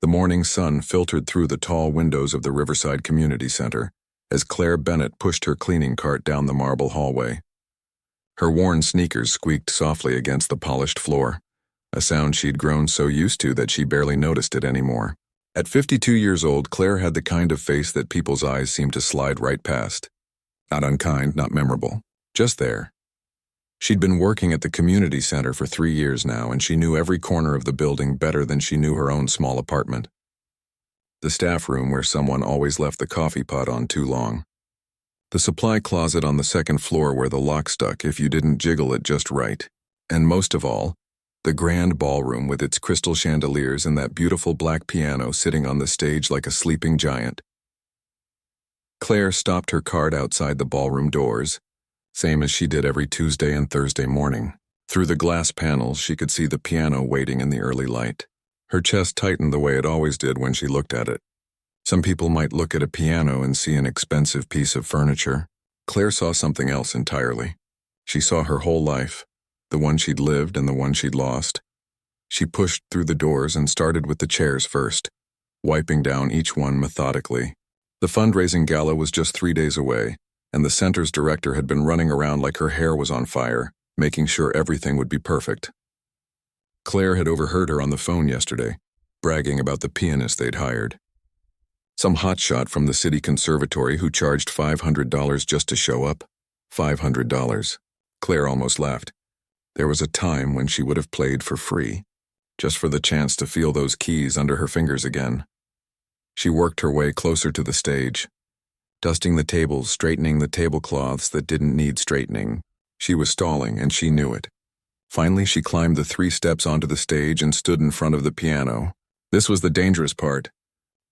The morning sun filtered through the tall windows of the Riverside Community Center as Claire Bennett pushed her cleaning cart down the marble hallway. Her worn sneakers squeaked softly against the polished floor, a sound she'd grown so used to that she barely noticed it anymore. At 52 years old, Claire had the kind of face that people's eyes seemed to slide right past. Not unkind, not memorable, just there. She'd been working at the community center for 3 years now, and she knew every corner of the building better than she knew her own small apartment. The staff room where someone always left the coffee pot on too long. The supply closet on the second floor where the lock stuck if you didn't jiggle it just right. And most of all, the grand ballroom with its crystal chandeliers and that beautiful black piano sitting on the stage like a sleeping giant. Claire stopped her cart outside the ballroom doors, same as she did every Tuesday and Thursday morning. Through the glass panels, she could see the piano waiting in the early light. Her chest tightened the way it always did when she looked at it. Some people might look at a piano and see an expensive piece of furniture. Claire saw something else entirely. She saw her whole life, the one she'd lived and the one she'd lost. She pushed through the doors and started with the chairs first, wiping down each one methodically. The fundraising gala was just 3 days away, and the center's director had been running around like her hair was on fire, making sure everything would be perfect. Claire had overheard her on the phone yesterday, bragging about the pianist they'd hired. Some hotshot from the city conservatory who charged $500 just to show up. $500. Claire almost laughed. There was a time when she would have played for free, just for the chance to feel those keys under her fingers again. She worked her way closer to the stage, dusting the tables, straightening the tablecloths that didn't need straightening. She was stalling, and she knew it. Finally, she climbed the 3 steps onto the stage and stood in front of the piano. This was the dangerous part,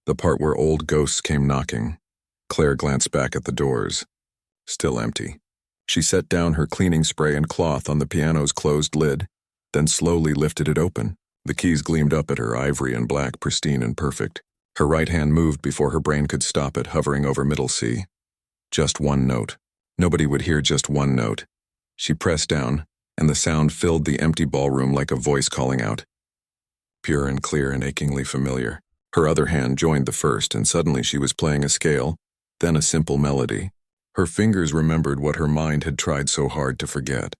the part where old ghosts came knocking. Claire glanced back at the doors. Still empty. She set down her cleaning spray and cloth on the piano's closed lid, then slowly lifted it open. The keys gleamed up at her, ivory and black, pristine and perfect. Her right hand moved before her brain could stop it, hovering over middle C. Just one note. Nobody would hear just one note. She pressed down, and the sound filled the empty ballroom like a voice calling out. Pure and clear and achingly familiar. Her other hand joined the first, and suddenly she was playing a scale, then a simple melody. Her fingers remembered what her mind had tried so hard to forget.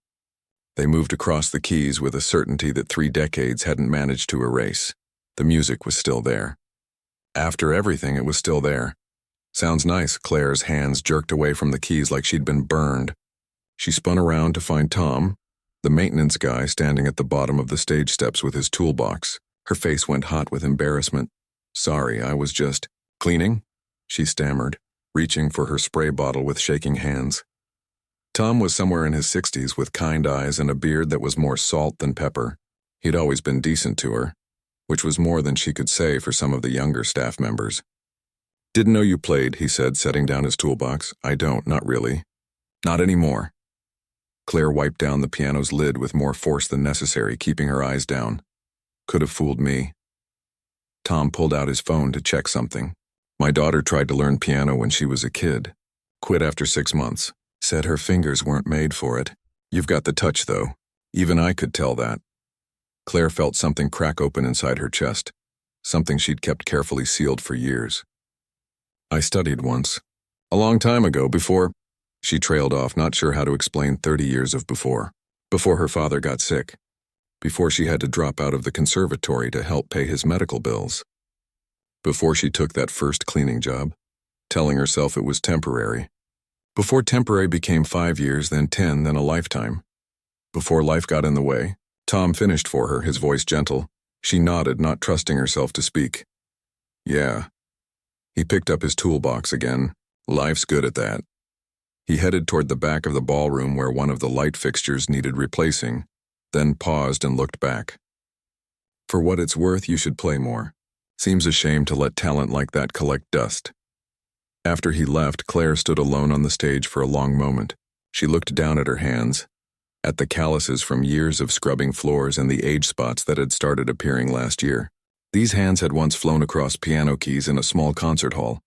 They moved across the keys with a certainty that 3 decades hadn't managed to erase. The music was still there. After everything, it was still there. Sounds nice. Claire's hands jerked away from the keys like she'd been burned. She spun around to find Tom, the maintenance guy, standing at the bottom of the stage steps with his toolbox. Her face went hot with embarrassment. Sorry, I was just cleaning, she stammered, reaching for her spray bottle with shaking hands. Tom was somewhere in his 60s with kind eyes and a beard that was more salt than pepper. He'd always been decent to her, which was more than she could say for some of the younger staff members. Didn't know you played, he said, setting down his toolbox. I don't, not really. Not anymore. Claire wiped down the piano's lid with more force than necessary, keeping her eyes down. Could have fooled me. Tom pulled out his phone to check something. My daughter tried to learn piano when she was a kid. Quit after 6 months. Said her fingers weren't made for it. You've got the touch, though. Even I could tell that. Claire felt something crack open inside her chest, something she'd kept carefully sealed for years. I studied once. A long time ago, before... She trailed off, not sure how to explain 30 years of before. Before her father got sick. Before she had to drop out of the conservatory to help pay his medical bills. Before she took that first cleaning job, telling herself it was temporary. Before temporary became 5 years, then 10, then a lifetime. Before life got in the way, Tom finished for her, his voice gentle. She nodded, not trusting herself to speak. Yeah. He picked up his toolbox again. Life's good at that. He headed toward the back of the ballroom where one of the light fixtures needed replacing, then paused and looked back. For what it's worth, you should play more. Seems a shame to let talent like that collect dust. After he left, Claire stood alone on the stage for a long moment. She looked down at her hands, at the calluses from years of scrubbing floors and the age spots that had started appearing last year. These hands had once flown across piano keys in a small concert hall,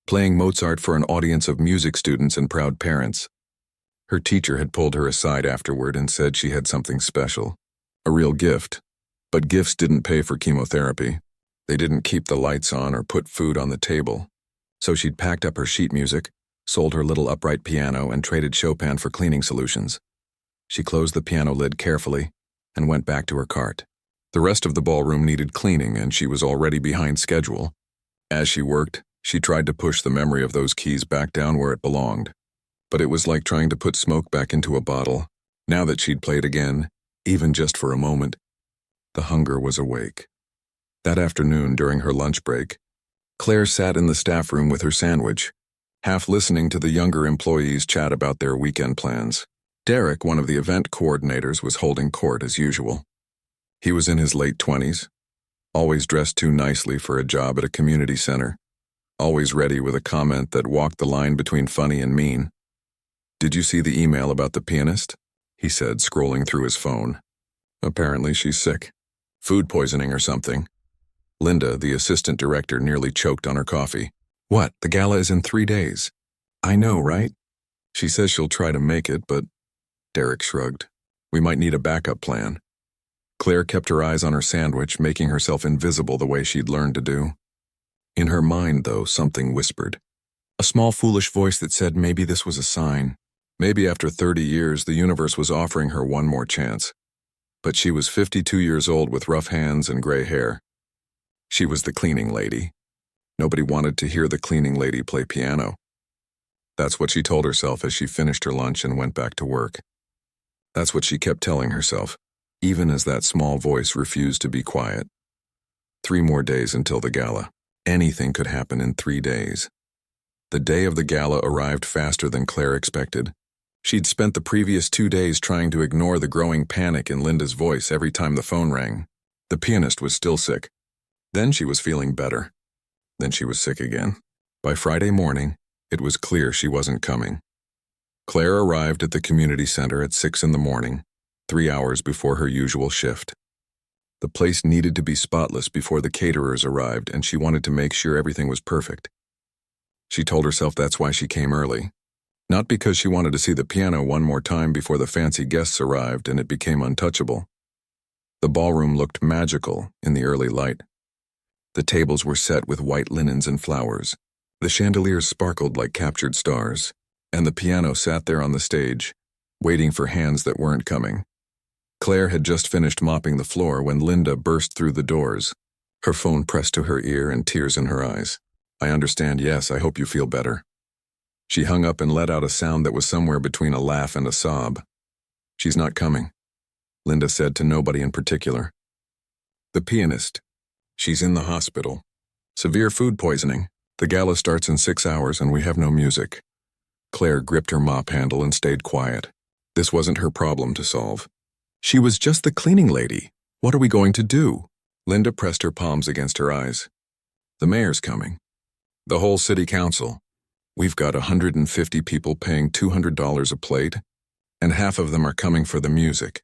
playing Mozart for an audience of music students and proud parents. Her teacher had pulled her aside afterward and said she had something special, a real gift. But gifts didn't pay for chemotherapy. They didn't keep the lights on or put food on the table, so she'd packed up her sheet music, sold her little upright piano, and traded Chopin for cleaning solutions. She closed the piano lid carefully and went back to her cart. The rest of the ballroom needed cleaning, and she was already behind schedule. As she worked, she tried to push the memory of those keys back down where it belonged. But it was like trying to put smoke back into a bottle. Now that she'd played again, even just for a moment, the hunger was awake. That afternoon, during her lunch break, Claire sat in the staff room with her sandwich, half listening to the younger employees chat about their weekend plans. Derek, one of the event coordinators, was holding court as usual. He was in his late 20s, always dressed too nicely for a job at a community center, always ready with a comment that walked the line between funny and mean. "Did you see the email about the pianist?" he said, scrolling through his phone. "Apparently she's sick. Food poisoning or something." Linda, the assistant director, nearly choked on her coffee. "What? The gala is in 3 days." "I know, right?" "She says she'll try to make it, but..." Derek shrugged. "We might need a backup plan." Claire kept her eyes on her sandwich, making herself invisible the way she'd learned to do. In her mind, though, something whispered. A small, foolish voice that said maybe this was a sign. Maybe after 30 years, the universe was offering her one more chance. But she was 52 years old with rough hands and gray hair. She was the cleaning lady. Nobody wanted to hear the cleaning lady play piano. That's what she told herself as she finished her lunch and went back to work. That's what she kept telling herself, even as that small voice refused to be quiet. 3 more days until the gala. Anything could happen in 3 days. The day of the gala arrived faster than Claire expected. She'd spent the previous 2 days trying to ignore the growing panic in Linda's voice every time the phone rang. The pianist was still sick. Then she was feeling better. Then she was sick again. By Friday morning, it was clear she wasn't coming. Claire arrived at the community center at 6 in the morning, 3 hours before her usual shift. The place needed to be spotless before the caterers arrived, and she wanted to make sure everything was perfect. She told herself that's why she came early. Not because she wanted to see the piano one more time before the fancy guests arrived and it became untouchable. The ballroom looked magical in the early light. The tables were set with white linens and flowers. The chandeliers sparkled like captured stars, and the piano sat there on the stage, waiting for hands that weren't coming. Claire had just finished mopping the floor when Linda burst through the doors, her phone pressed to her ear and tears in her eyes. "I understand, yes, I hope you feel better." She hung up and let out a sound that was somewhere between a laugh and a sob. "She's not coming," Linda said to nobody in particular. "The pianist. She's in the hospital. Severe food poisoning. The gala starts in 6 hours and we have no music." Claire gripped her mop handle and stayed quiet. This wasn't her problem to solve. "She was just the cleaning lady. What are we going to do?" Linda pressed her palms against her eyes. "The mayor's coming. The whole city council. We've got 150 people paying $200 a plate, and half of them are coming for the music.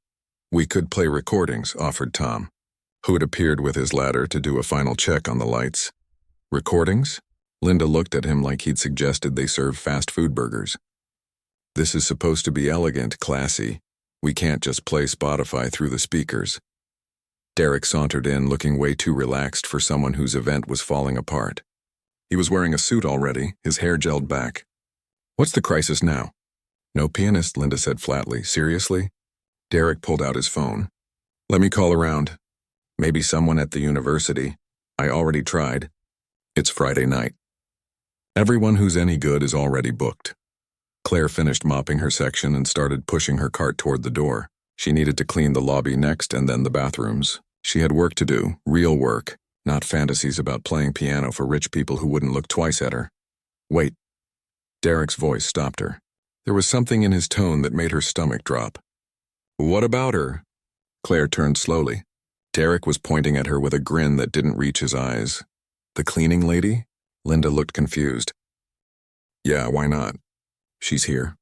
We could play recordings," offered Tom, who had appeared with his ladder to do a final check on the lights. "Recordings?" Linda looked at him like he'd suggested they serve fast food burgers. "This is supposed to be elegant, classy. We can't just play Spotify through the speakers." Derek sauntered in, looking way too relaxed for someone whose event was falling apart. He was wearing a suit already, his hair gelled back. "What's the crisis now?" "No pianist," Linda said flatly. "Seriously?" Derek pulled out his phone. "Let me call around. Maybe someone at the university. I already tried. It's Friday night. Everyone who's any good is already booked." Claire finished mopping her section and started pushing her cart toward the door. She needed to clean the lobby next and then the bathrooms. She had work to do, real work, not fantasies about playing piano for rich people who wouldn't look twice at her. "Wait." Derek's voice stopped her. There was something in his tone that made her stomach drop. "What about her?" Claire turned slowly. Derek was pointing at her with a grin that didn't reach his eyes. "The cleaning lady?" Linda looked confused. "Yeah, why not? She's here.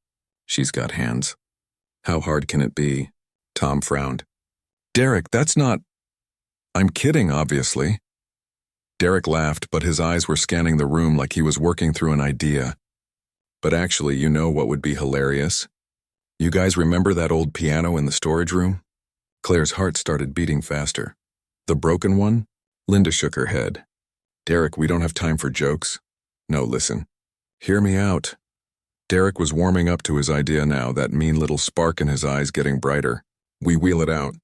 She's got hands. How hard can it be?" Tom frowned. "Derek, that's not..." "I'm kidding, obviously." Derek laughed, but his eyes were scanning the room like he was working through an idea. "But actually, you know what would be hilarious? You guys remember that old piano in the storage room?" Claire's heart started beating faster. "The broken one? Linda shook her head. Derek, we don't have time for jokes. No, listen. Hear me out. Derek was warming up to his idea now, that mean little spark in his eyes getting brighter. We wheel it out.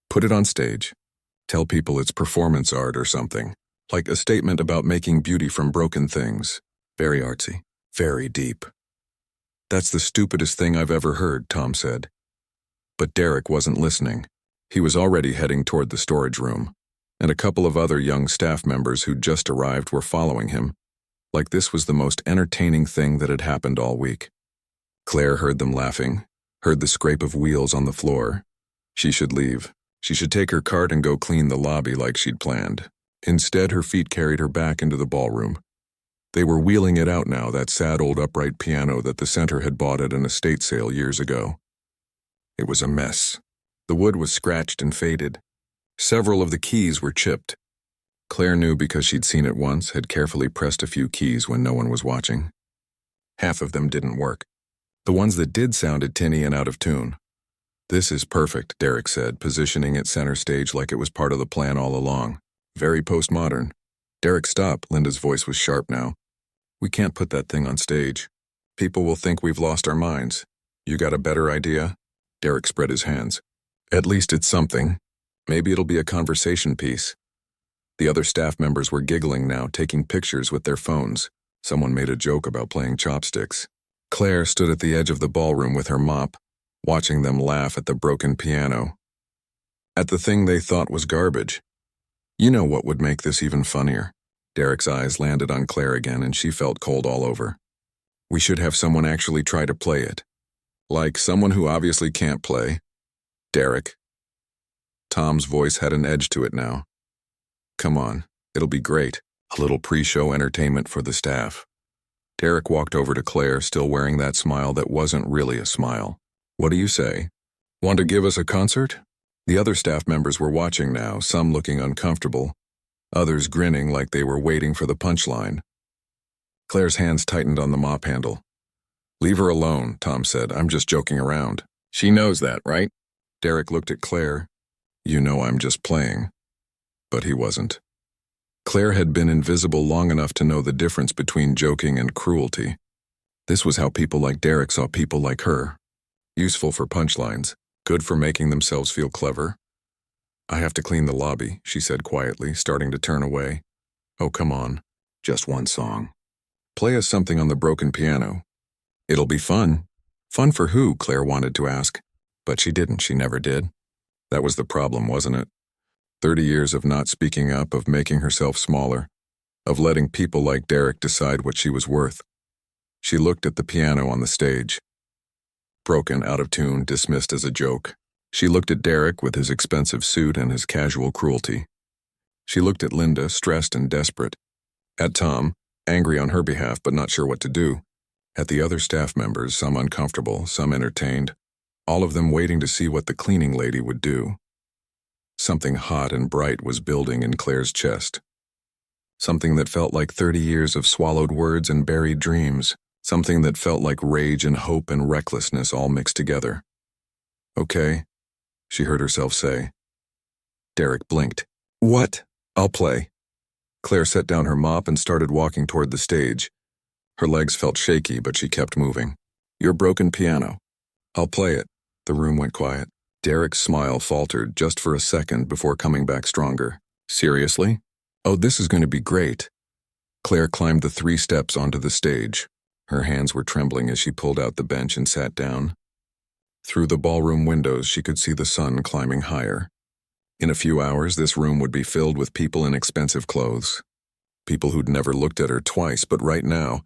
Put it on stage. Tell people it's performance art or something. Like a statement about making beauty from broken things. Very artsy. Very deep. That's the stupidest thing I've ever heard, Tom said. But Derek wasn't listening. He was already heading toward the storage room, and a couple of other young staff members who'd just arrived were following him, like this was the most entertaining thing that had happened all week. Claire heard them laughing, heard the scrape of wheels on the floor. She should leave. She should take her cart and go clean the lobby like she'd planned. Instead, her feet carried her back into the ballroom. They were wheeling it out now, that sad old upright piano that the center had bought at an estate sale years ago. It was a mess. The wood was scratched and faded. Several of the keys were chipped. Claire knew because she'd seen it once, had carefully pressed a few keys when no one was watching. Half of them didn't work. The ones that did sounded tinny and out of tune. This is perfect, Derek said, positioning it center stage like it was part of the plan all along. Very postmodern. Derek, stop. Linda's voice was sharp now. We can't put that thing on stage. People will think we've lost our minds. You got a better idea? Derek spread his hands. At least it's something. Maybe it'll be a conversation piece. The other staff members were giggling now, taking pictures with their phones. Someone made a joke about playing chopsticks. Claire stood at the edge of the ballroom with her mop, watching them laugh at the broken piano. At the thing they thought was garbage. You know what would make this even funnier? Derek's eyes landed on Claire again, and she felt cold all over. We should have someone actually try to play it. Like someone who obviously can't play. Derek. Tom's voice had an edge to it now. Come on, it'll be great. A little pre-show entertainment for the staff. Derek walked over to Claire, still wearing that smile that wasn't really a smile. What do you say? Want to give us a concert? The other staff members were watching now, some looking uncomfortable, others grinning like they were waiting for the punchline. Claire's hands tightened on the mop handle. Leave her alone, Tom said. I'm just joking around. She knows that, right? Derek looked at Claire. You know I'm just playing. But he wasn't. Claire had been invisible long enough to know the difference between joking and cruelty. This was how people like Derek saw people like her. Useful for punchlines, good for making themselves feel clever. I have to clean the lobby, she said quietly, starting to turn away. Oh, come on. Just one song. Play us something on the broken piano. It'll be fun. Fun for who? Claire wanted to ask. But she didn't. She never did. That was the problem, wasn't it? 30 years of not speaking up, of making herself smaller, of letting people like Derek decide what she was worth. She looked at the piano on the stage. Broken, out of tune, dismissed as a joke. She looked at Derek with his expensive suit and his casual cruelty. She looked at Linda, stressed and desperate. At Tom, angry on her behalf but not sure what to do. At the other staff members, some uncomfortable, some entertained, all of them waiting to see what the cleaning lady would do. Something hot and bright was building in Claire's chest. Something that felt like 30 years of swallowed words and buried dreams. Something that felt like rage and hope and recklessness all mixed together. Okay, she heard herself say. Derek blinked. What? I'll play. Claire set down her mop and started walking toward the stage. Her legs felt shaky, but she kept moving. Your broken piano. I'll play it. The room went quiet. Derek's smile faltered just for a second before coming back stronger. Seriously? Oh, this is going to be great. Claire climbed the 3 steps onto the stage. Her hands were trembling as she pulled out the bench and sat down. Through the ballroom windows, she could see the sun climbing higher. In a few hours, this room would be filled with people in expensive clothes. People who'd never looked at her twice, but right now,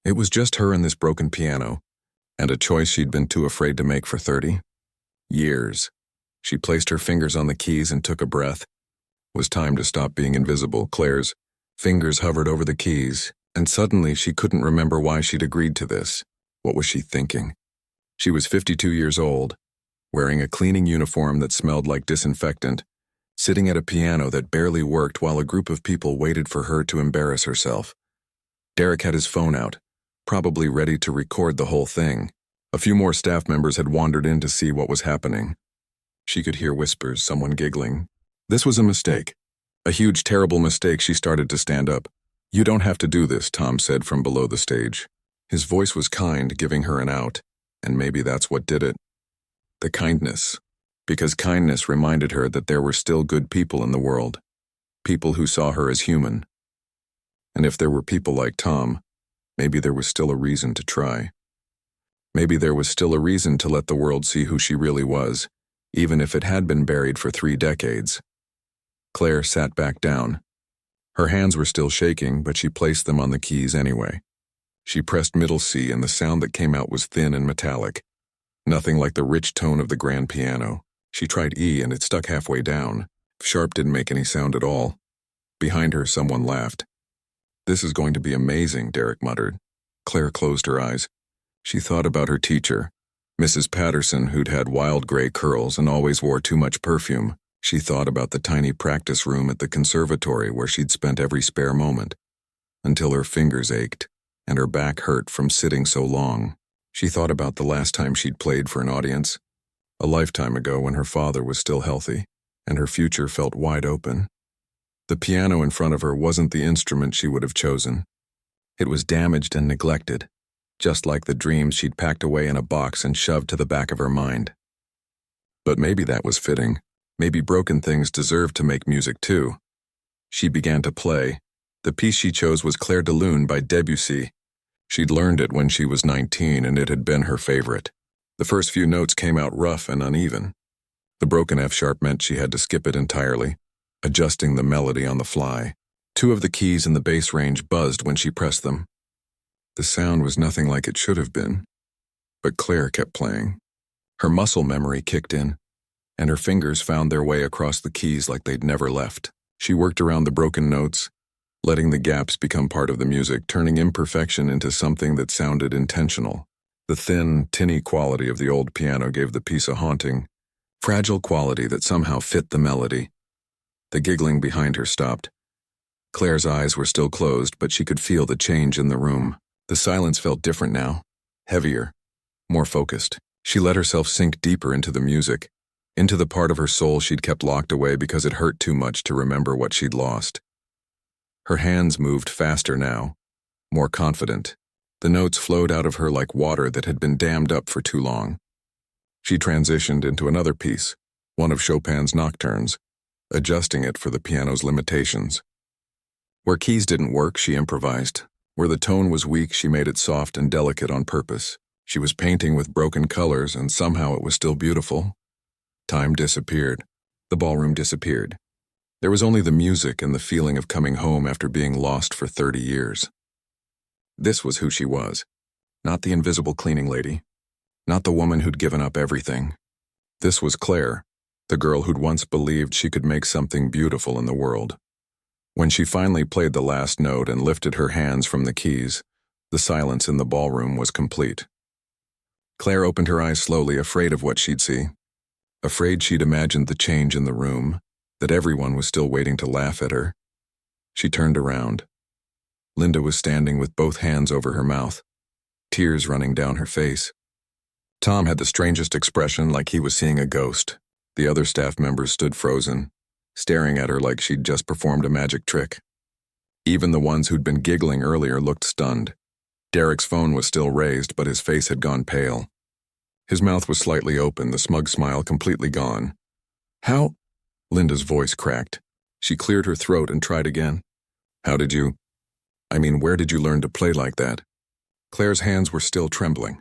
it was just her and this broken piano, and a choice she'd been too afraid to make for 30 years. She placed her fingers on the keys and took a breath. It was time to stop being invisible. Claire's fingers hovered over the keys, and suddenly she couldn't remember why she'd agreed to this. What was she thinking? She was 52 years old, wearing a cleaning uniform that smelled like disinfectant, sitting at a piano that barely worked while a group of people waited for her to embarrass herself. Derek had his phone out, probably ready to record the whole thing. A few more staff members had wandered in to see what was happening. She could hear whispers, someone giggling. This was a mistake. A huge, terrible mistake. She started to stand up. You don't have to do this, Tom said from below the stage. His voice was kind, giving her an out, and maybe that's what did it. The kindness. Because kindness reminded her that there were still good people in the world. People who saw her as human. And if there were people like Tom, maybe there was still a reason to try. Maybe there was still a reason to let the world see who she really was, even if it had been buried for 3 decades. Claire sat back down. Her hands were still shaking, but she placed them on the keys anyway. She pressed middle C, and the sound that came out was thin and metallic. Nothing like the rich tone of the grand piano. She tried E, and it stuck halfway down. Sharp didn't make any sound at all. Behind her, someone laughed. This is going to be amazing, Derek muttered. Claire closed her eyes. She thought about her teacher, Mrs. Patterson, who'd had wild gray curls and always wore too much perfume. She thought about the tiny practice room at the conservatory where she'd spent every spare moment, until her fingers ached and her back hurt from sitting so long. She thought about the last time she'd played for an audience, a lifetime ago when her father was still healthy, and her future felt wide open. The piano in front of her wasn't the instrument she would have chosen. It was damaged and neglected, just like the dreams she'd packed away in a box and shoved to the back of her mind. But maybe that was fitting. Maybe broken things deserved to make music too. She began to play. The piece she chose was Clair de Lune by Debussy. She'd learned it when she was 19, and it had been her favorite. The first few notes came out rough and uneven. The broken F sharp meant she had to skip it entirely, adjusting the melody on the fly. 2 of the keys in the bass range buzzed when she pressed them. The sound was nothing like it should have been. But Claire kept playing. Her muscle memory kicked in, and her fingers found their way across the keys like they'd never left. She worked around the broken notes, letting the gaps become part of the music, turning imperfection into something that sounded intentional. The thin, tinny quality of the old piano gave the piece a haunting, fragile quality that somehow fit the melody. The giggling behind her stopped. Claire's eyes were still closed, but she could feel the change in the room. The silence felt different now, heavier, more focused. She let herself sink deeper into the music, into the part of her soul she'd kept locked away because it hurt too much to remember what she'd lost. Her hands moved faster now, more confident. The notes flowed out of her like water that had been dammed up for too long. She transitioned into another piece, one of Chopin's nocturnes, adjusting it for the piano's limitations. Where keys didn't work, she improvised. Where the tone was weak, she made it soft and delicate on purpose. She was painting with broken colors, and somehow it was still beautiful. Time disappeared. The ballroom disappeared. There was only the music and the feeling of coming home after being lost for 30 years. This was who she was. Not the invisible cleaning lady. Not the woman who'd given up everything. This was Claire, the girl who'd once believed she could make something beautiful in the world. When she finally played the last note and lifted her hands from the keys, the silence in the ballroom was complete. Claire opened her eyes slowly, afraid of what she'd see. Afraid she'd imagined the change in the room, that everyone was still waiting to laugh at her. She turned around. Linda was standing with both hands over her mouth, tears running down her face. Tom had the strangest expression, like he was seeing a ghost. The other staff members stood frozen, staring at her like she'd just performed a magic trick. Even the ones who'd been giggling earlier looked stunned. Derek's phone was still raised, but his face had gone pale. His mouth was slightly open, the smug smile completely gone. How? Linda's voice cracked. She cleared her throat and tried again. Where did you learn to play like that? Claire's hands were still trembling.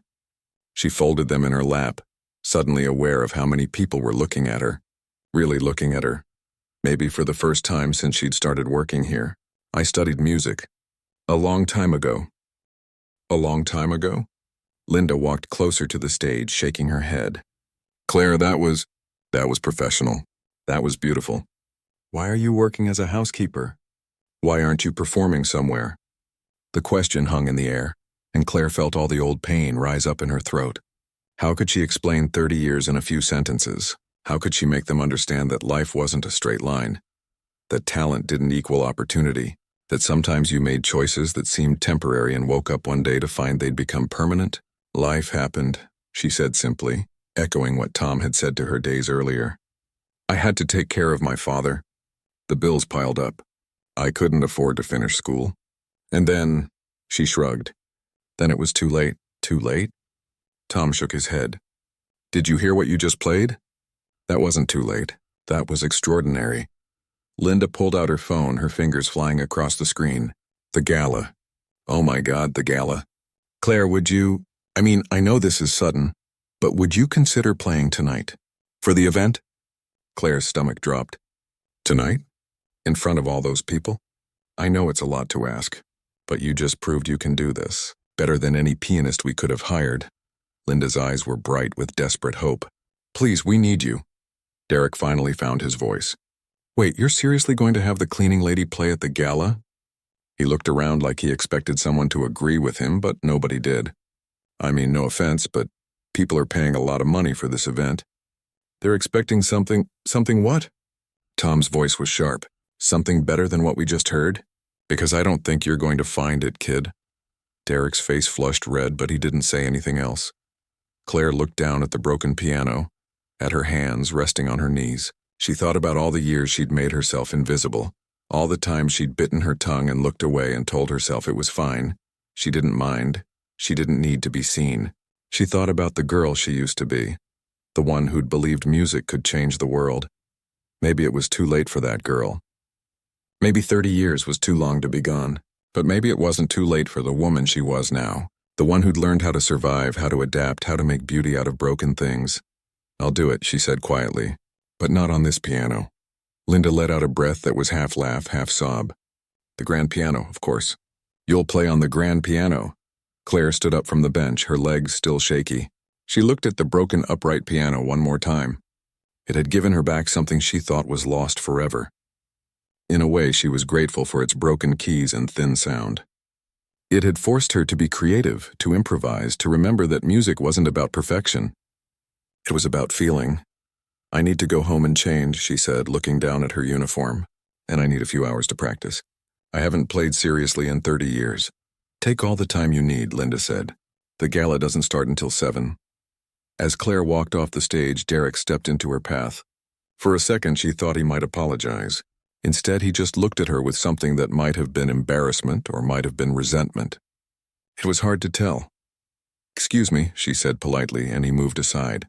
She folded them in her lap, suddenly aware of how many people were looking at her. Really looking at her. Maybe for the first time since she'd started working here. I studied music. A long time ago. A long time ago? Linda walked closer to the stage, shaking her head. Claire, that was professional. That was beautiful. Why are you working as a housekeeper? Why aren't you performing somewhere? The question hung in the air, and Claire felt all the old pain rise up in her throat. How could she explain 30 years in a few sentences? How could she make them understand that life wasn't a straight line? That talent didn't equal opportunity? That sometimes you made choices that seemed temporary and woke up one day to find they'd become permanent? Life happened, she said simply, echoing what Tom had said to her days earlier. I had to take care of my father. The bills piled up. I couldn't afford to finish school. And then, she shrugged. Then it was too late. Too late? Tom shook his head. Did you hear what you just played? That wasn't too late. That was extraordinary. Linda pulled out her phone, her fingers flying across the screen. The gala. Oh my God, the gala. Claire, I know this is sudden, but would you consider playing tonight? For the event? Claire's stomach dropped. Tonight? In front of all those people? I know it's a lot to ask, but you just proved you can do this. Better than any pianist we could have hired. Linda's eyes were bright with desperate hope. Please, we need you. Derek finally found his voice. Wait, you're seriously going to have the cleaning lady play at the gala? He looked around like he expected someone to agree with him, but nobody did. I mean, no offense, but people are paying a lot of money for this event. They're expecting something what? Tom's voice was sharp. Something better than what we just heard? Because I don't think you're going to find it, kid. Derek's face flushed red, but he didn't say anything else. Claire looked down at the broken piano, at her hands resting on her knees. She thought about all the years she'd made herself invisible, all the times she'd bitten her tongue and looked away and told herself it was fine. She didn't mind. She didn't need to be seen. She thought about the girl she used to be, the one who'd believed music could change the world. Maybe it was too late for that girl. Maybe 30 years was too long to be gone, but maybe it wasn't too late for the woman she was now, the one who'd learned how to survive, how to adapt, how to make beauty out of broken things. I'll do it, she said quietly, but not on this piano. Linda let out a breath that was half laugh, half sob. The grand piano, of course. You'll play on the grand piano. Claire stood up from the bench, her legs still shaky. She looked at the broken upright piano one more time. It had given her back something she thought was lost forever. In a way, she was grateful for its broken keys and thin sound. It had forced her to be creative, to improvise, to remember that music wasn't about perfection. It was about feeling. I need to go home and change, she said, looking down at her uniform. And I need a few hours to practice. I haven't played seriously in 30 years. Take all the time you need, Linda said. The gala doesn't start until 7. As Claire walked off the stage, Derek stepped into her path. For a second, she thought he might apologize. Instead, he just looked at her with something that might have been embarrassment or might have been resentment. It was hard to tell. Excuse me, she said politely, and he moved aside.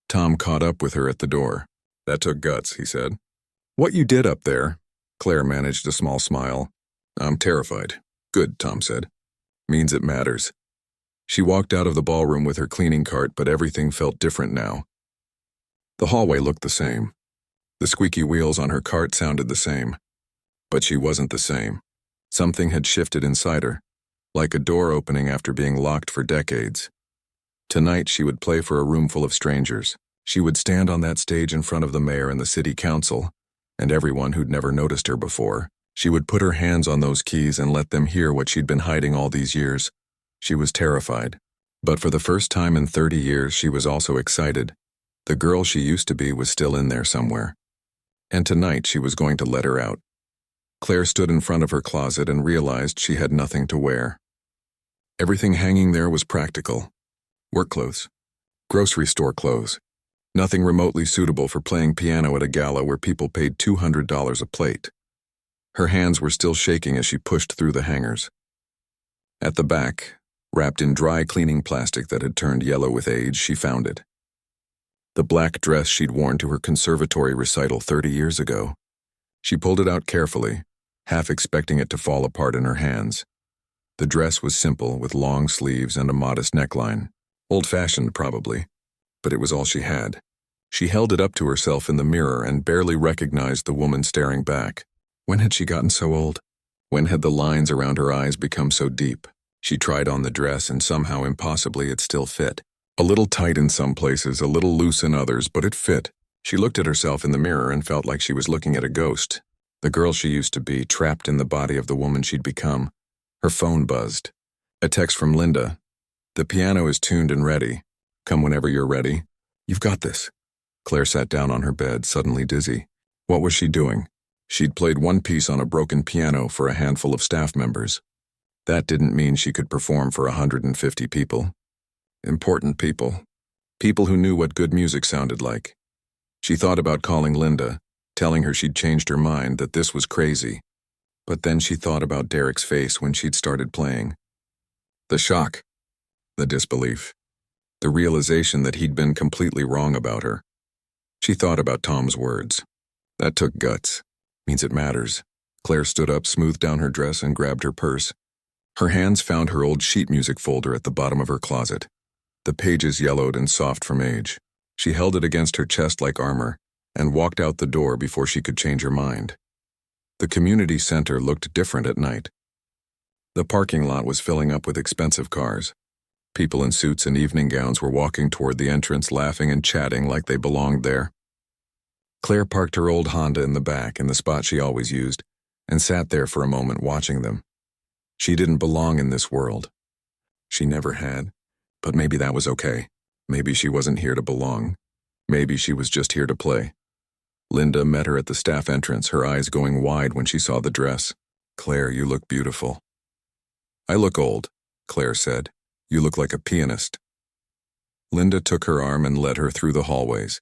Tom caught up with her at the door. That took guts, he said. What you did up there? Claire managed a small smile. I'm terrified. Good, Tom said. Means it matters. She walked out of the ballroom with her cleaning cart, but everything felt different now. The hallway looked the same. The squeaky wheels on her cart sounded the same. But she wasn't the same. Something had shifted inside her, like a door opening after being locked for decades. Tonight she would play for a room full of strangers. She would stand on that stage in front of the mayor and the city council, and everyone who'd never noticed her before. She would put her hands on those keys and let them hear what she'd been hiding all these years. She was terrified. But for the first time in 30 years, she was also excited. The girl she used to be was still in there somewhere. And tonight she was going to let her out. Claire stood in front of her closet and realized she had nothing to wear. Everything hanging there was practical. Work clothes. Grocery store clothes. Nothing remotely suitable for playing piano at a gala where people paid $200 a plate. Her hands were still shaking as she pushed through the hangers. At the back, wrapped in dry cleaning plastic that had turned yellow with age, she found it. The black dress she'd worn to her conservatory recital 30 years ago. She pulled it out carefully, half expecting it to fall apart in her hands. The dress was simple, with long sleeves and a modest neckline. Old-fashioned, probably, but it was all she had. She held it up to herself in the mirror and barely recognized the woman staring back. When had she gotten so old? When had the lines around her eyes become so deep? She tried on the dress and somehow impossibly it still fit. A little tight in some places, a little loose in others, but it fit. She looked at herself in the mirror and felt like she was looking at a ghost. The girl she used to be, trapped in the body of the woman she'd become. Her phone buzzed. A text from Linda. The piano is tuned and ready. Come whenever you're ready. You've got this. Claire sat down on her bed, suddenly dizzy. What was she doing? She'd played one piece on a broken piano for a handful of staff members. That didn't mean she could perform for 150 people. Important people. People who knew what good music sounded like. She thought about calling Linda, telling her she'd changed her mind, that this was crazy. But then she thought about Derek's face when she'd started playing. The shock, the disbelief, the realization that he'd been completely wrong about her. She thought about Tom's words. That took guts. Means it matters. Claire stood up, smoothed down her dress, and grabbed her purse. Her hands found her old sheet music folder at the bottom of her closet. The pages yellowed and soft from age. She held it against her chest like armor, and walked out the door before she could change her mind. The community center looked different at night. The parking lot was filling up with expensive cars. People in suits and evening gowns were walking toward the entrance, laughing and chatting like they belonged there. Claire parked her old Honda in the back, in the spot she always used, and sat there for a moment watching them. She didn't belong in this world. She never had, but maybe that was okay. Maybe she wasn't here to belong. Maybe she was just here to play. Linda met her at the staff entrance, her eyes going wide when she saw the dress. "Claire, you look beautiful." "I look old," Claire said. "You look like a pianist." Linda took her arm and led her through the hallways.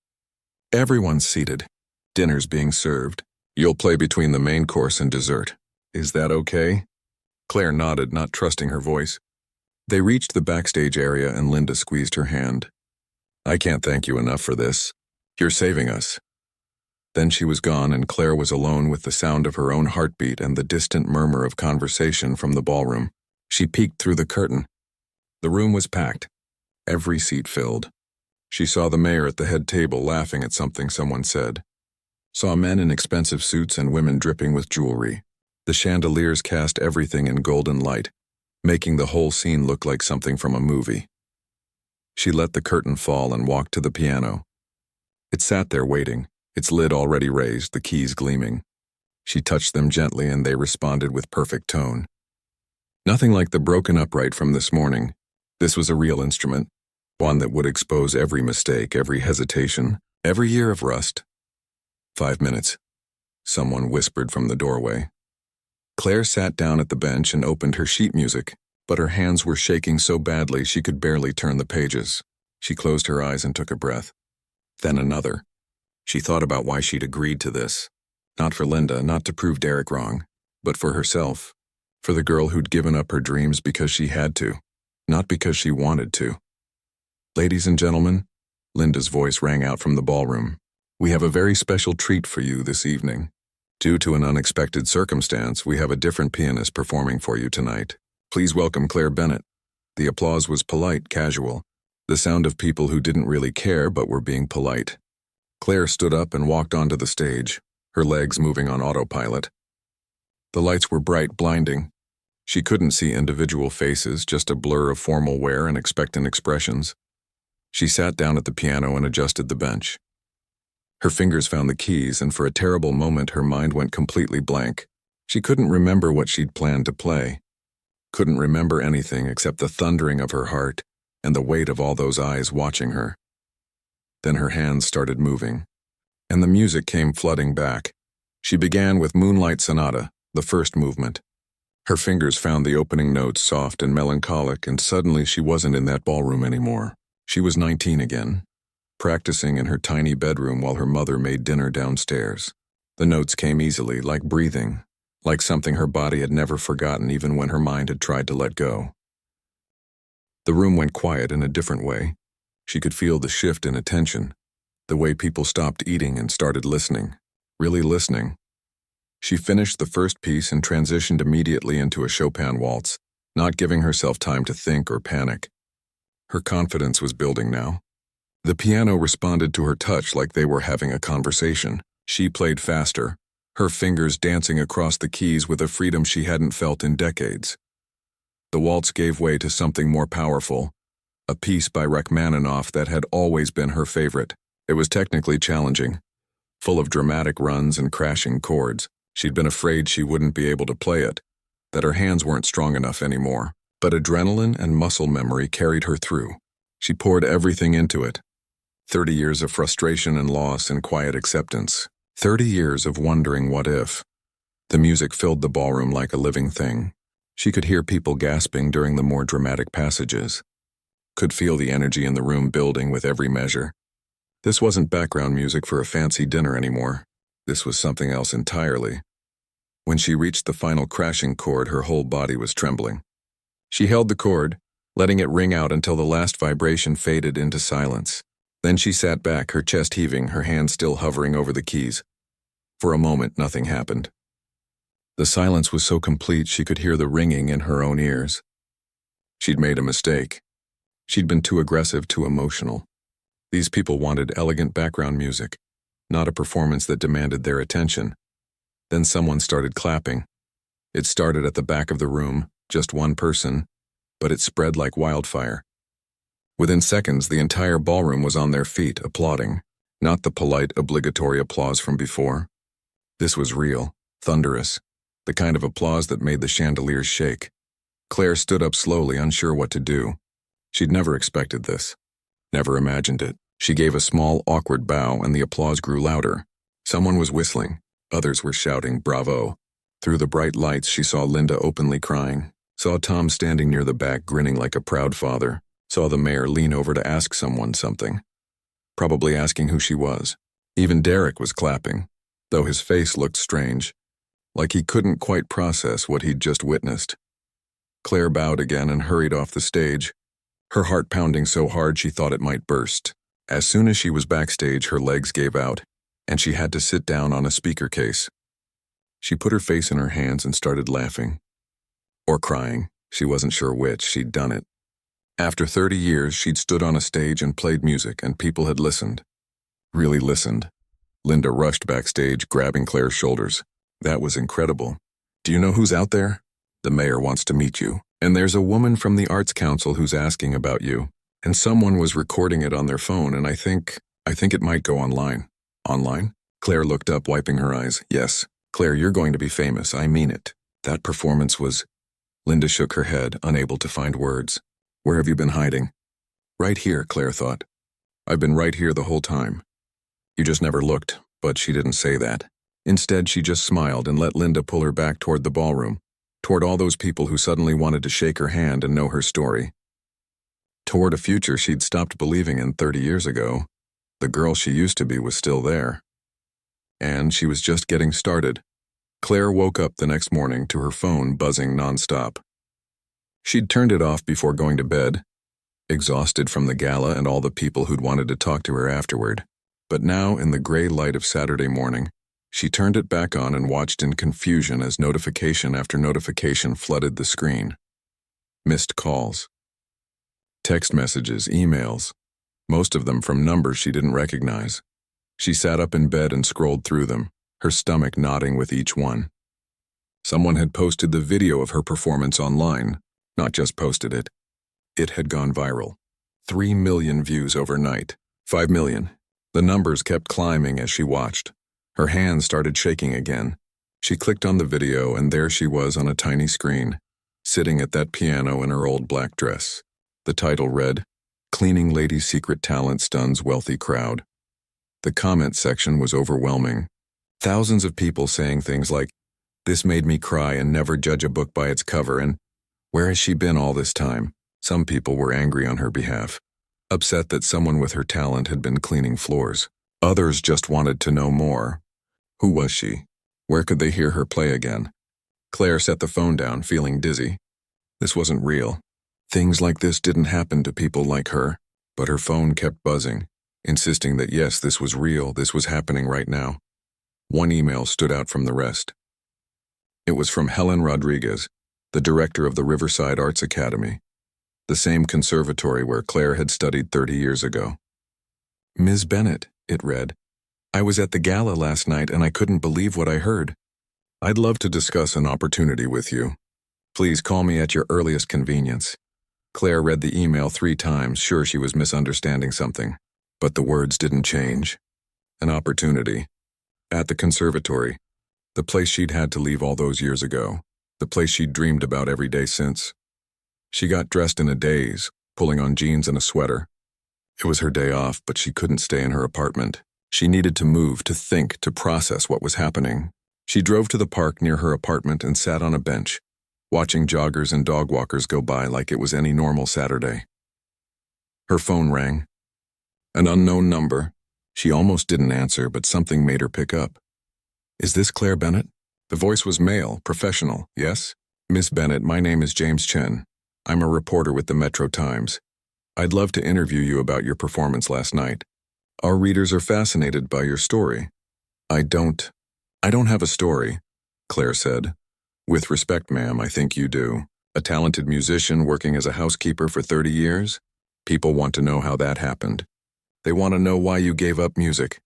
"Everyone's seated. Dinner's being served. You'll play between the main course and dessert. Is that okay?" Claire nodded, not trusting her voice. They reached the backstage area and Linda squeezed her hand. "I can't thank you enough for this. You're saving us." Then she was gone, and Claire was alone with the sound of her own heartbeat and the distant murmur of conversation from the ballroom. She peeked through the curtain. The room was packed, every seat filled. She saw the mayor at the head table laughing at something someone said. Saw men in expensive suits and women dripping with jewelry. The chandeliers cast everything in golden light, making the whole scene look like something from a movie. She let the curtain fall and walked to the piano. It sat there waiting, its lid already raised, the keys gleaming. She touched them gently and they responded with perfect tone. Nothing like the broken upright from this morning. This was a real instrument, one that would expose every mistake, every hesitation, every year of rust. 5 minutes, someone whispered from the doorway. Claire sat down at the bench and opened her sheet music, but her hands were shaking so badly she could barely turn the pages. She closed her eyes and took a breath. Then another. She thought about why she'd agreed to this. Not for Linda, not to prove Derek wrong, but for herself. For the girl who'd given up her dreams because she had to, not because she wanted to. "Ladies and gentlemen," Linda's voice rang out from the ballroom, "we have a very special treat for you this evening. Due to an unexpected circumstance, we have a different pianist performing for you tonight. Please welcome Claire Bennett." The applause was polite, casual, the sound of people who didn't really care but were being polite. Claire stood up and walked onto the stage, her legs moving on autopilot. The lights were bright, blinding. She couldn't see individual faces, just a blur of formal wear and expectant expressions. She sat down at the piano and adjusted the bench. Her fingers found the keys, and for a terrible moment her mind went completely blank. She couldn't remember what she'd planned to play. Couldn't remember anything except the thundering of her heart and the weight of all those eyes watching her. Then her hands started moving, and the music came flooding back. She began with Moonlight Sonata, the first movement. Her fingers found the opening notes soft and melancholic, and suddenly she wasn't in that ballroom anymore. She was 19 again, practicing in her tiny bedroom while her mother made dinner downstairs. The notes came easily, like breathing, like something her body had never forgotten even when her mind had tried to let go. The room went quiet in a different way. She could feel the shift in attention, the way people stopped eating and started listening, really listening. She finished the first piece and transitioned immediately into a Chopin waltz, not giving herself time to think or panic. Her confidence was building now. The piano responded to her touch like they were having a conversation. She played faster, her fingers dancing across the keys with a freedom she hadn't felt in decades. The waltz gave way to something more powerful, a piece by Rachmaninoff that had always been her favorite. It was technically challenging, full of dramatic runs and crashing chords. She'd been afraid she wouldn't be able to play it, that her hands weren't strong enough anymore. But adrenaline and muscle memory carried her through. She poured everything into it. 30 years of frustration and loss and quiet acceptance. 30 years of wondering what if. The music filled the ballroom like a living thing. She could hear people gasping during the more dramatic passages. Could feel the energy in the room building with every measure. This wasn't background music for a fancy dinner anymore. This was something else entirely. When she reached the final crashing chord, her whole body was trembling. She held the chord, letting it ring out until the last vibration faded into silence. Then she sat back, her chest heaving, her hand still hovering over the keys. For a moment, nothing happened. The silence was so complete she could hear the ringing in her own ears. She'd made a mistake. She'd been too aggressive, too emotional. These people wanted elegant background music, not a performance that demanded their attention. Then someone started clapping. It started at the back of the room, just one person, but it spread like wildfire. Within seconds, the entire ballroom was on their feet, applauding, not the polite, obligatory applause from before. This was real, thunderous, the kind of applause that made the chandeliers shake. Claire stood up slowly, unsure what to do. She'd never expected this, never imagined it. She gave a small, awkward bow, and the applause grew louder. Someone was whistling. Others were shouting, "Bravo." Through the bright lights, she saw Linda openly crying, saw Tom standing near the back grinning like a proud father, saw the mayor lean over to ask someone something, probably asking who she was. Even Derek was clapping, though his face looked strange, like he couldn't quite process what he'd just witnessed. Claire bowed again and hurried off the stage, her heart pounding so hard she thought it might burst. As soon as she was backstage, her legs gave out, and she had to sit down on a speaker case. She put her face in her hands and started laughing. Or crying. She wasn't sure which. She'd done it. After 30 years, she'd stood on a stage and played music, and people had listened. Really listened. Linda rushed backstage, grabbing Claire's shoulders. "That was incredible. Do you know who's out there? The mayor wants to meet you. And there's a woman from the Arts Council who's asking about you. And someone was recording it on their phone, and I think it might go online." "Online?" Claire looked up, wiping her eyes. "Yes. Claire, you're going to be famous. I mean it. That performance was—" Linda shook her head, unable to find words. "Where have you been hiding?" "Right here," Claire thought. "I've been right here the whole time. You just never looked," but she didn't say that. Instead, she just smiled and let Linda pull her back toward the ballroom, toward all those people who suddenly wanted to shake her hand and know her story. Toward a future she'd stopped believing in 30 years ago. The girl she used to be was still there. And she was just getting started. Claire woke up the next morning to her phone buzzing nonstop. She'd turned it off before going to bed, exhausted from the gala and all the people who'd wanted to talk to her afterward. But now, in the gray light of Saturday morning, she turned it back on and watched in confusion as notification after notification flooded the screen. Missed calls. Text messages, emails, most of them from numbers she didn't recognize. She sat up in bed and scrolled through them, her stomach knotting with each one. Someone had posted the video of her performance online, not just posted it. It had gone viral. 3 million views overnight. 5 million. The numbers kept climbing as she watched. Her hands started shaking again. She clicked on the video, and there she was on a tiny screen, sitting at that piano in her old black dress. The title read, "Cleaning Lady's Secret Talent Stuns Wealthy Crowd." The comment section was overwhelming. Thousands of people saying things like, "This made me cry and never judge a book by its cover," and "Where has she been all this time?" Some people were angry on her behalf, upset that someone with her talent had been cleaning floors. Others just wanted to know more. Who was she? Where could they hear her play again? Claire set the phone down, feeling dizzy. This wasn't real. Things like this didn't happen to people like her, but her phone kept buzzing, insisting that yes, this was real, this was happening right now. One email stood out from the rest. It was from Helen Rodriguez, the director of the Riverside Arts Academy, the same conservatory where Claire had studied 30 years ago. "Ms. Bennett," it read, "I was at the gala last night and I couldn't believe what I heard. I'd love to discuss an opportunity with you. Please call me at your earliest convenience." Claire read the email 3 times, sure she was misunderstanding something, but the words didn't change. An opportunity. At the conservatory, the place she'd had to leave all those years ago, the place she'd dreamed about every day since. She got dressed in a daze, pulling on jeans and a sweater. It was her day off, but she couldn't stay in her apartment. She needed to move, to think, to process what was happening. She drove to the park near her apartment and sat on a bench, watching joggers and dog walkers go by like it was any normal Saturday. Her phone rang. An unknown number. She almost didn't answer, but something made her pick up. Is this Claire Bennett? The voice was male, professional, yes? Miss Bennett, my name is James Chen. I'm a reporter with the Metro Times. I'd love to interview you about your performance last night. Our readers are fascinated by your story. I don't have a story, Claire said. With respect, ma'am, I think you do. A talented musician working as a housekeeper for 30 years? People want to know how that happened. They want to know why you gave up music.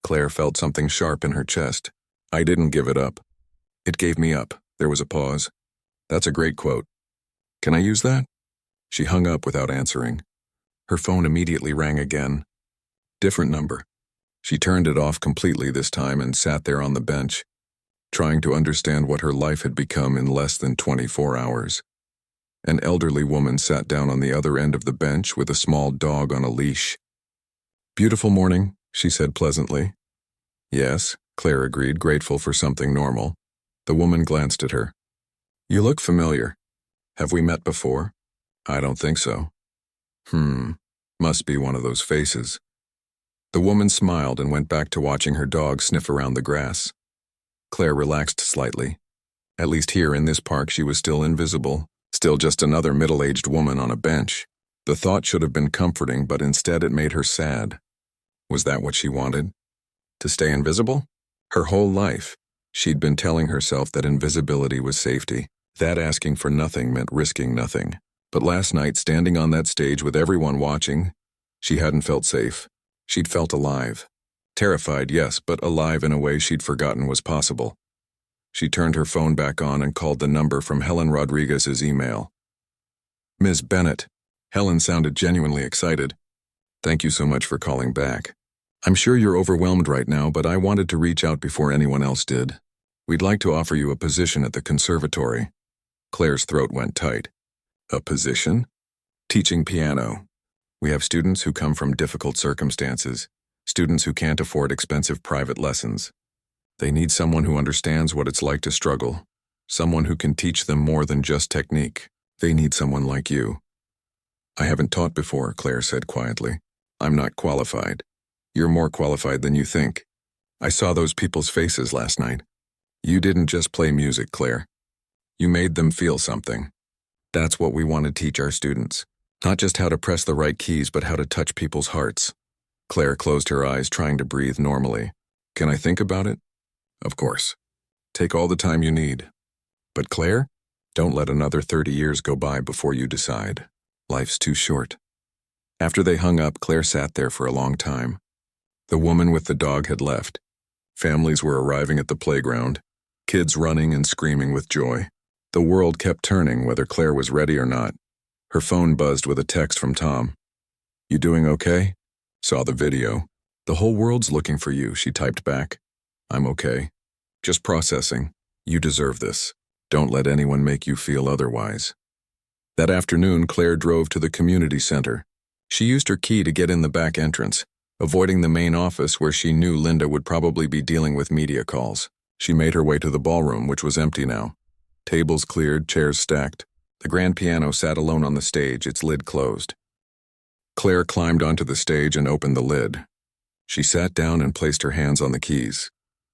Claire felt something sharp in her chest. I didn't give it up. It gave me up. There was a pause. That's a great quote. Can I use that? She hung up without answering. Her phone immediately rang again. Different number. She turned it off completely this time and sat there on the bench, trying to understand what her life had become in less than 24 hours. An elderly woman sat down on the other end of the bench with a small dog on a leash. Beautiful morning, she said pleasantly. Yes, Claire agreed, grateful for something normal. The woman glanced at her. You look familiar. Have we met before? I don't think so. Must be one of those faces. The woman smiled and went back to watching her dog sniff around the grass. Claire relaxed slightly. At least here in this park she was still invisible, still just another middle-aged woman on a bench. The thought should have been comforting, but instead it made her sad. Was that what she wanted? To stay invisible? Her whole life, she'd been telling herself that invisibility was safety, that asking for nothing meant risking nothing. But last night, standing on that stage with everyone watching, she hadn't felt safe. She'd felt alive. Terrified, yes, but alive in a way she'd forgotten was possible. She turned her phone back on and called the number from Helen Rodriguez's email. Ms. Bennett. Helen sounded genuinely excited. Thank you so much for calling back. I'm sure you're overwhelmed right now, but I wanted to reach out before anyone else did. We'd like to offer you a position at the conservatory. Claire's throat went tight. A position? Teaching piano. We have students who come from difficult circumstances, students who can't afford expensive private lessons. They need someone who understands what it's like to struggle, someone who can teach them more than just technique. They need someone like you. I haven't taught before, Claire said quietly. I'm not qualified. You're more qualified than you think. I saw those people's faces last night. You didn't just play music, Claire. You made them feel something. That's what we want to teach our students. Not just how to press the right keys, but how to touch people's hearts. Claire closed her eyes, trying to breathe normally. Can I think about it? Of course. Take all the time you need. But Claire, don't let another 30 years go by before you decide. Life's too short. After they hung up, Claire sat there for a long time. The woman with the dog had left. Families were arriving at the playground, kids running and screaming with joy. The world kept turning whether Claire was ready or not. Her phone buzzed with a text from Tom. You doing okay? Saw the video. The whole world's looking for you, she typed back. I'm okay. Just processing. You deserve this. Don't let anyone make you feel otherwise. That afternoon, Claire drove to the community center. She used her key to get in the back entrance, avoiding the main office where she knew Linda would probably be dealing with media calls. She made her way to the ballroom, which was empty now. Tables cleared, chairs stacked. The grand piano sat alone on the stage, its lid closed. Claire climbed onto the stage and opened the lid. She sat down and placed her hands on the keys.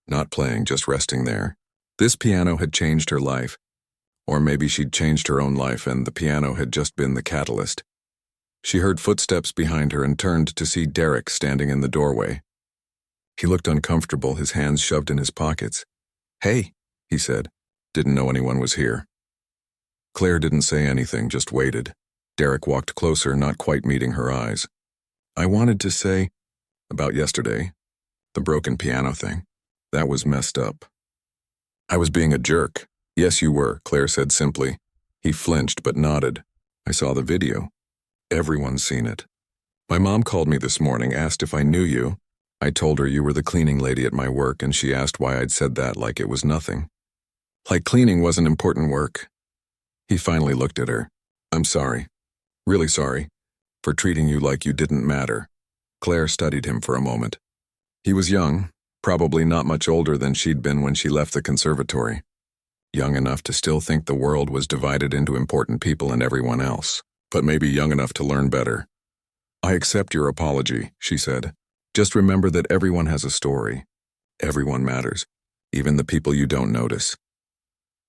Not playing, just resting there. This piano had changed her life. Or maybe she'd changed her own life and the piano had just been the catalyst. She heard footsteps behind her and turned to see Derek standing in the doorway. He looked uncomfortable, his hands shoved in his pockets. Hey, he said. Didn't know anyone was here. Claire didn't say anything, just waited. Derek walked closer, not quite meeting her eyes. I wanted to say, about yesterday, the broken piano thing. That was messed up. I was being a jerk. Yes, you were, Claire said simply. He flinched but nodded. I saw the video. Everyone's seen it. My mom called me this morning, asked if I knew you. I told her you were the cleaning lady at my work, and she asked why I'd said that like it was nothing. Like cleaning wasn't important work. He finally looked at her. I'm sorry. Really sorry. For treating you like you didn't matter. Claire studied him for a moment. He was young, probably not much older than she'd been when she left the conservatory. Young enough to still think the world was divided into important people and everyone else, but maybe young enough to learn better. I accept your apology, she said. Just remember that everyone has a story. Everyone matters. even the people you don't notice.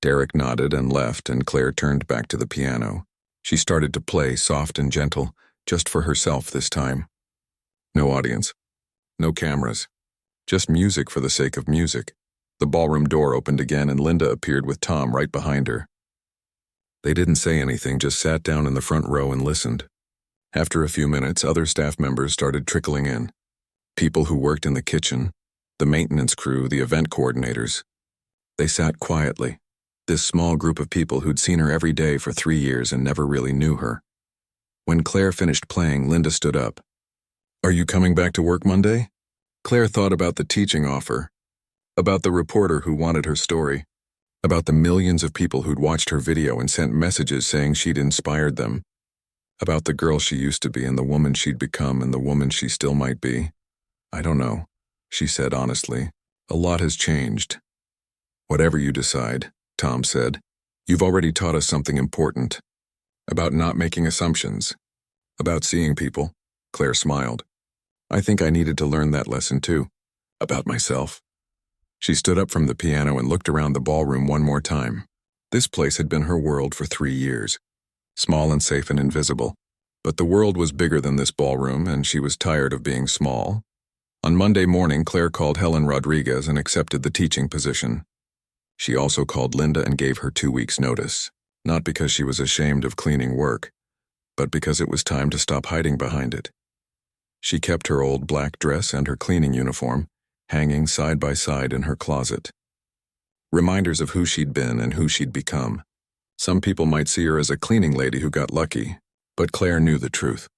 Derek nodded and left, and Claire turned back to the piano. She started to play, soft and gentle, just for herself this time. No audience. No cameras. Just music for the sake of music. The ballroom door opened again, and Linda appeared with Tom right behind her. They didn't say anything, just sat down in the front row and listened. After a few minutes, other staff members started trickling in. People who worked in the kitchen, the maintenance crew, the event coordinators. They sat quietly, this small group of people who'd seen her every day for 3 years and never really knew her. When Claire finished playing, Linda stood up. "Are you coming back to work Monday?" Claire thought about the teaching offer, about the reporter who wanted her story, about the millions of people who'd watched her video and sent messages saying she'd inspired them, about the girl she used to be and the woman she'd become and the woman she still might be. "I don't know," she said honestly. "A lot has changed." "Whatever you decide," Tom said, "you've already taught us something important. About not making assumptions. About seeing people." Claire smiled. "I think I needed to learn that lesson too. About myself." She stood up from the piano and looked around the ballroom one more time. This place had been her world for 3 years. Small and safe and invisible. But the world was bigger than this ballroom, and she was tired of being small. On Monday morning, Claire called Helen Rodriguez and accepted the teaching position. She also called Linda and gave her 2 weeks' notice, not because she was ashamed of cleaning work, but because it was time to stop hiding behind it. She kept her old black dress and her cleaning uniform, hanging side by side in her closet. Reminders of who she'd been and who she'd become. Some people might see her as a cleaning lady who got lucky, but Claire knew the truth.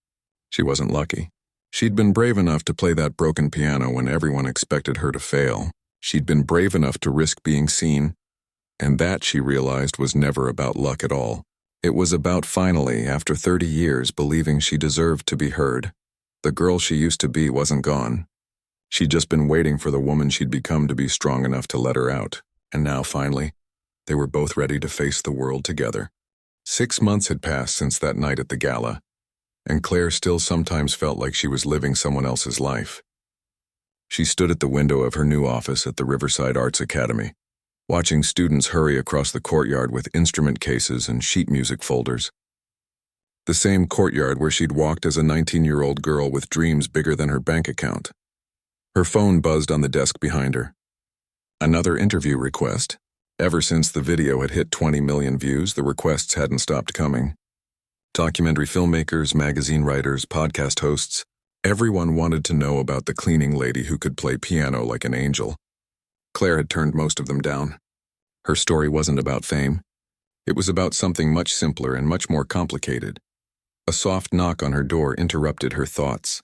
She wasn't lucky. She'd been brave enough to play that broken piano when everyone expected her to fail. She'd been brave enough to risk being seen, and that, she realized, was never about luck at all. It was about finally, after 30 years, believing she deserved to be heard. The girl she used to be wasn't gone. She'd just been waiting for the woman she'd become to be strong enough to let her out. And now, finally, they were both ready to face the world together. 6 months had passed since that night at the gala, and Claire still sometimes felt like she was living someone else's life. She stood at the window of her new office at the Riverside Arts Academy, watching students hurry across the courtyard with instrument cases and sheet music folders. The same courtyard where she'd walked as a 19-year-old girl with dreams bigger than her bank account. Her phone buzzed on the desk behind her. Another interview request. Ever since the video had hit 20 million views, the requests hadn't stopped coming. Documentary filmmakers, magazine writers, podcast hosts, everyone wanted to know about the cleaning lady who could play piano like an angel. Claire had turned most of them down. Her story wasn't about fame. It was about something much simpler and much more complicated. A soft knock on her door interrupted her thoughts.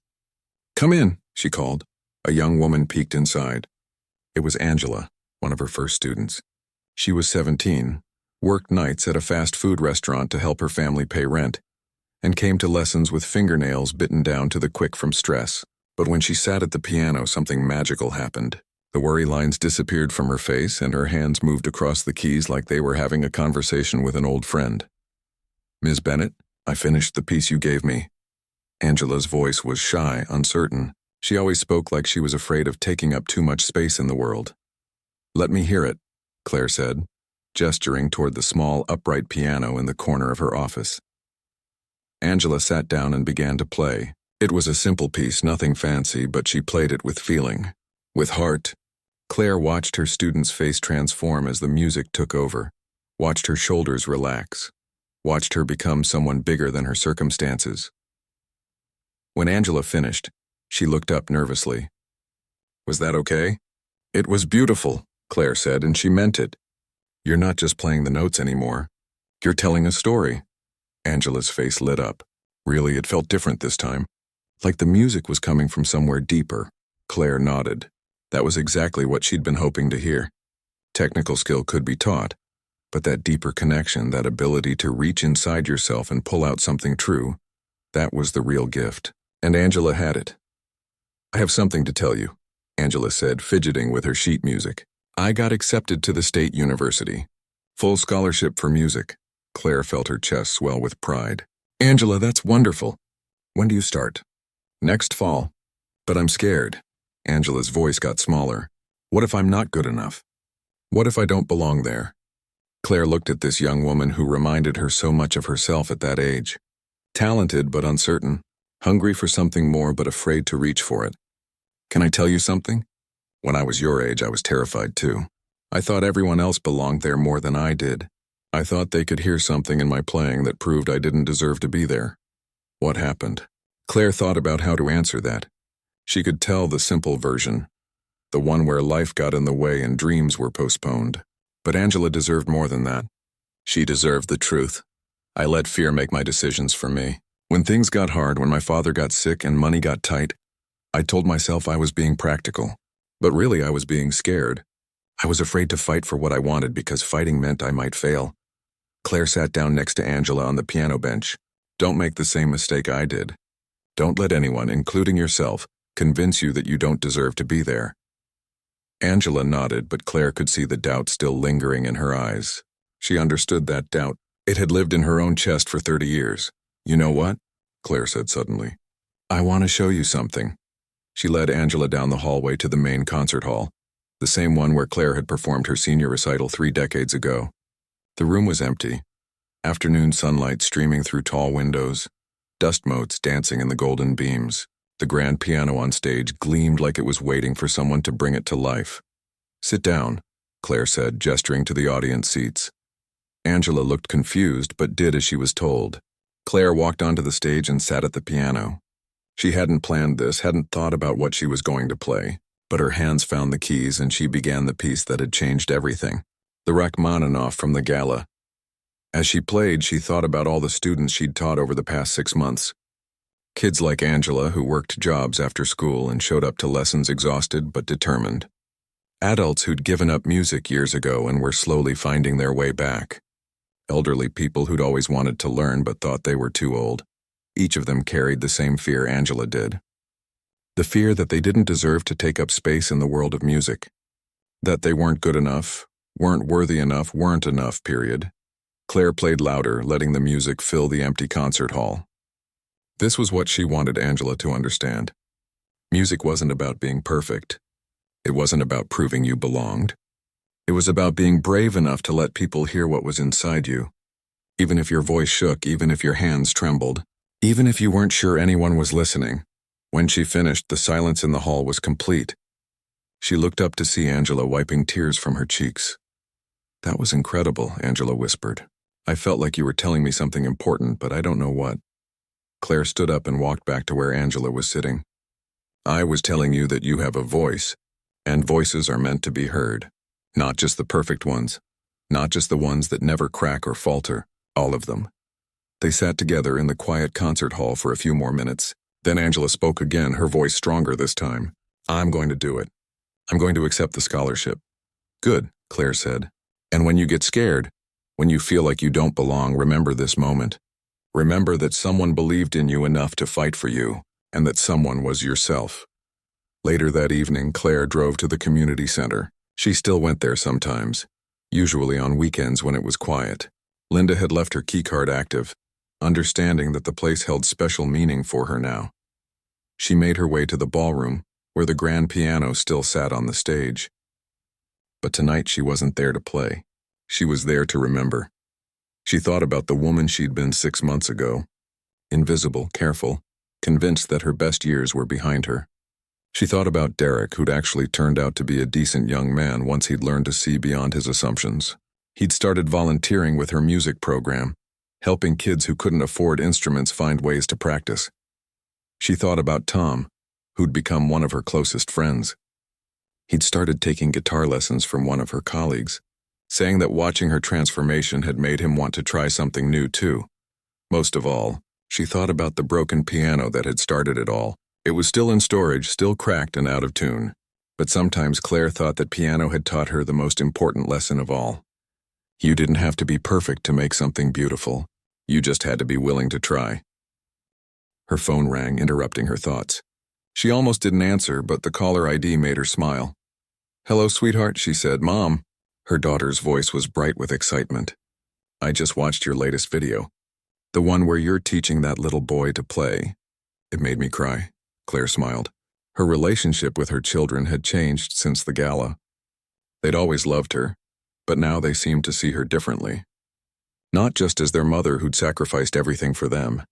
"Come in," she called. A young woman peeked inside. It was Angela, one of her first students. She was 17, worked nights at a fast food restaurant to help her family pay rent, and came to lessons with fingernails bitten down to the quick from stress. But when she sat at the piano, something magical happened. The worry lines disappeared from her face, and her hands moved across the keys like they were having a conversation with an old friend. "Ms. Bennett, I finished the piece you gave me." Angela's voice was shy, uncertain. She always spoke like she was afraid of taking up too much space in the world. "Let me hear it," Claire said, gesturing toward the small, upright piano in the corner of her office. Angela sat down and began to play. It was a simple piece, nothing fancy, but she played it with feeling, with heart. Claire watched her student's face transform as the music took over, watched her shoulders relax, watched her become someone bigger than her circumstances. When Angela finished, she looked up nervously. "Was that okay?" "It was beautiful," Claire said, and she meant it. "You're not just playing the notes anymore. You're telling a story." Angela's face lit up. Really, it felt different this time. Like the music was coming from somewhere deeper. Claire nodded. That was exactly what she'd been hoping to hear. Technical skill could be taught, but that deeper connection, that ability to reach inside yourself and pull out something true, that was the real gift. And Angela had it. "I have something to tell you," Angela said, fidgeting with her sheet music. "I got accepted to the state university. Full scholarship for music." Claire felt her chest swell with pride. "Angela, that's wonderful. When do you start?" "Next fall." "But I'm scared." Angela's voice got smaller. "What if I'm not good enough?" What if I don't belong there? Claire looked at this young woman who reminded her so much of herself at that age. Talented but uncertain, hungry for something more but afraid to reach for it. Can I tell you something? When I was your age, I was terrified too. I thought everyone else belonged there more than I did. I thought they could hear something in my playing that proved I didn't deserve to be there. What happened? Claire thought about how to answer that. She could tell the simple version, the one where life got in the way and dreams were postponed. But Angela deserved more than that. She deserved the truth. I let fear make my decisions for me. When things got hard, when my father got sick and money got tight, I told myself I was being practical. But really I was being scared. I was afraid to fight for what I wanted because fighting meant I might fail. Claire sat down next to Angela on the piano bench. Don't make the same mistake I did. Don't let anyone, including yourself, convince you that you don't deserve to be there. Angela nodded, but Claire could see the doubt still lingering in her eyes. She understood that doubt. It had lived in her own chest for 30 years. You know what? Claire said suddenly. I want to show you something. She led Angela down the hallway to the main concert hall, the same one where Claire had performed her senior recital 3 decades ago. The room was empty, afternoon sunlight streaming through tall windows, dust motes dancing in the golden beams. The grand piano on stage gleamed like it was waiting for someone to bring it to life. Sit down, Claire said, gesturing to the audience seats. Angela looked confused, but did as she was told. Claire walked onto the stage and sat at the piano. She hadn't planned this, hadn't thought about what she was going to play, but her hands found the keys and she began the piece that had changed everything, the Rachmaninoff from the Gala. As she played, she thought about all the students she'd taught over the past 6 months. Kids like Angela who worked jobs after school and showed up to lessons exhausted but determined. Adults who'd given up music years ago and were slowly finding their way back. Elderly people who'd always wanted to learn but thought they were too old. Each of them carried the same fear Angela did. The fear that they didn't deserve to take up space in the world of music. That they weren't good enough, weren't worthy enough, weren't enough, period. Claire played louder, letting the music fill the empty concert hall. This was what she wanted Angela to understand. Music wasn't about being perfect. It wasn't about proving you belonged. It was about being brave enough to let people hear what was inside you. Even if your voice shook, even if your hands trembled, even if you weren't sure anyone was listening. When she finished, the silence in the hall was complete. She looked up to see Angela wiping tears from her cheeks. That was incredible, Angela whispered. I felt like you were telling me something important, but I don't know what. Claire stood up and walked back to where Angela was sitting. I was telling you that you have a voice, and voices are meant to be heard. Not just the perfect ones, not just the ones that never crack or falter, all of them. They sat together in the quiet concert hall for a few more minutes. Then Angela spoke again, her voice stronger this time. I'm going to do it. I'm going to accept the scholarship. Good, Claire said. And when you get scared, when you feel like you don't belong, remember this moment. Remember that someone believed in you enough to fight for you, and that someone was yourself. Later that evening, Claire drove to the community center. She still went there sometimes, usually on weekends when it was quiet. Linda had left her keycard active, understanding that the place held special meaning for her now. She made her way to the ballroom, where the grand piano still sat on the stage. But tonight she wasn't there to play. She was there to remember. She thought about the woman she'd been 6 months ago. Invisible, careful, convinced that her best years were behind her. She thought about Derek, who'd actually turned out to be a decent young man once he'd learned to see beyond his assumptions. He'd started volunteering with her music program, helping kids who couldn't afford instruments find ways to practice. She thought about Tom, who'd become one of her closest friends. He'd started taking guitar lessons from one of her colleagues, saying that watching her transformation had made him want to try something new too. Most of all, she thought about the broken piano that had started it all. It was still in storage, still cracked and out of tune. But sometimes Claire thought that piano had taught her the most important lesson of all. You didn't have to be perfect to make something beautiful. You just had to be willing to try. Her phone rang, interrupting her thoughts. She almost didn't answer, but the caller ID made her smile. Hello, sweetheart, she said. Mom. Her daughter's voice was bright with excitement. I just watched your latest video. The one where you're teaching that little boy to play. It made me cry. Claire smiled. Her relationship with her children had changed since the gala. They'd always loved her, but now they seemed to see her differently. Not just as their mother who'd sacrificed everything for them,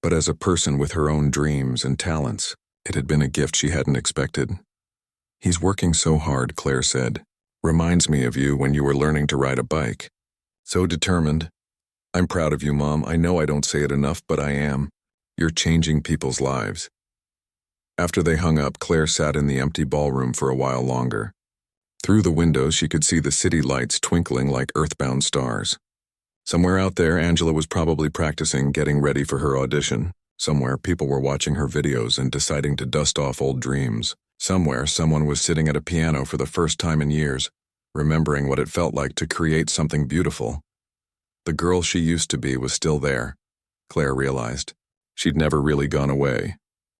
but as a person with her own dreams and talents. It had been a gift she hadn't expected. "He's working so hard," Claire said. "Reminds me of you when you were learning to ride a bike. So determined. I'm proud of you, Mom. I know I don't say it enough, but I am. You're changing people's lives." After they hung up, Claire sat in the empty ballroom for a while longer. Through the windows, she could see the city lights twinkling like earthbound stars. Somewhere out there, Angela was probably practicing, getting ready for her audition. Somewhere, people were watching her videos and deciding to dust off old dreams. Somewhere, someone was sitting at a piano for the first time in years, remembering what it felt like to create something beautiful. The girl she used to be was still there, Claire realized. She'd never really gone away.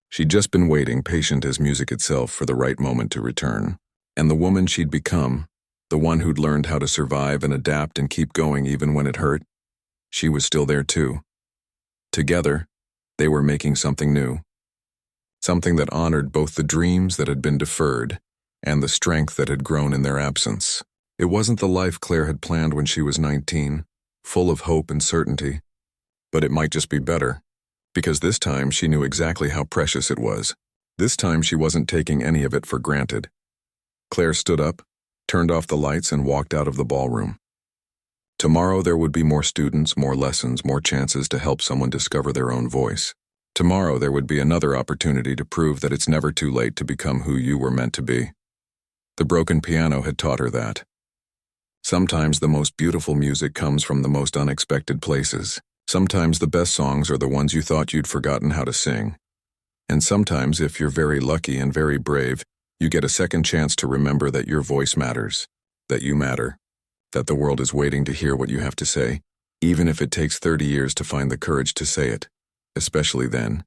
She'd just been waiting, patient as music itself, for the right moment to return. And the woman she'd become, the one who'd learned how to survive and adapt and keep going even when it hurt, she was still there too. Together, they were making something new. Something that honored both the dreams that had been deferred and the strength that had grown in their absence. It wasn't the life Claire had planned when she was 19, full of hope and certainty. But it might just be better, because this time she knew exactly how precious it was. This time she wasn't taking any of it for granted. Claire stood up, turned off the lights, and walked out of the ballroom. Tomorrow there would be more students, more lessons, more chances to help someone discover their own voice. Tomorrow there would be another opportunity to prove that it's never too late to become who you were meant to be. The broken piano had taught her that. Sometimes the most beautiful music comes from the most unexpected places. Sometimes the best songs are the ones you thought you'd forgotten how to sing. And sometimes, if you're very lucky and very brave, you get a second chance to remember that your voice matters, that you matter, that the world is waiting to hear what you have to say, even if it takes 30 years to find the courage to say it, especially then,